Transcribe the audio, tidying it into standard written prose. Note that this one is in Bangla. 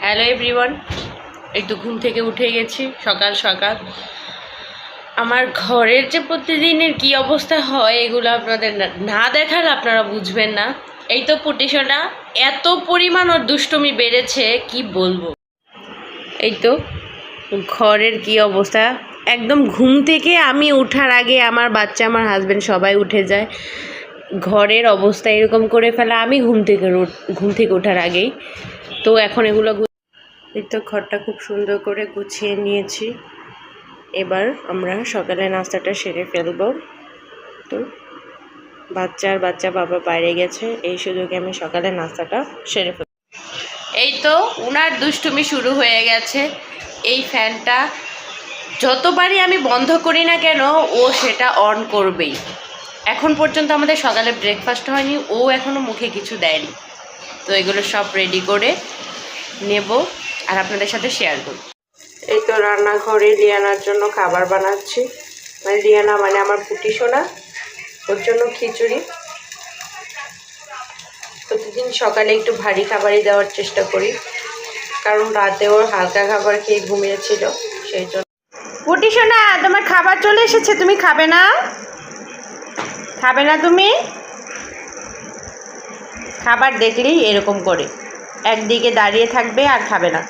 হ্যালো এভরিওয়ান, একটু ঘুম থেকে উঠে গেছি সকাল সকাল। আমার ঘরের যে প্রতিদিনের কি অবস্থা হয় এগুলো আপনাদের না দেখালে আপনারা বুঝবেন না। এই তো পুটিসোনা এত পরিমাণ ওর দুষ্টুমি বেড়েছে কি বলবো। এই তো ঘরের কি অবস্থা, একদম ঘুম থেকে আমি ওঠার আগে আমার বাচ্চা আমার হাজব্যান্ড সবাই উঠে যায়। ঘরের অবস্থা এরকম করে ফেলা আমি ঘুম থেকে ওঠার আগেই। তো এখন এগুলো এই তো ঘরটা খুব সুন্দর করে গুছিয়ে নিয়েছি। এবার আমরা সকালে নাস্তাটা সেরে ফেলবো। তো বাচ্চা বাবা বাইরে গেছে, এই সুযোগে আমি সকালে নাস্তাটা সেরে ফেলব। এই তো উনার দুষ্টুমি শুরু হয়ে গেছে। এই ফ্যানটা যতবারই আমি বন্ধ করি না কেন ও সেটা অন করবেই। এখন পর্যন্ত আমাদের সকালে ব্রেকফাস্ট হয়নি, ও এখনও মুখে কিছু দেয়নি। তো এগুলো সব রেডি করে নেব আর আপনাদের সাথে শেয়ার করব। এই তো রান্নাঘরে লিয়ানার জন্য খাবার বানাচ্ছি। মানে লিয়ানা মানে আমার পুটিসোনা, ওর জন্য খিচুড়ি। প্রতিদিন সকালে একটু ভারী খাবারই দেওয়ার চেষ্টা করি, কারণ রাতে ওর হালকা খাবার খেয়ে ঘুমিয়েছিল, সেই জন্য। পুটিসোনা, তোমার খাবার চলে এসেছে, তুমি খাবে না? খাবে না তুমি? খাবার দেখলেই এরকম করে একদিকে দাঁড়িয়ে থাকবে আর খাবে না।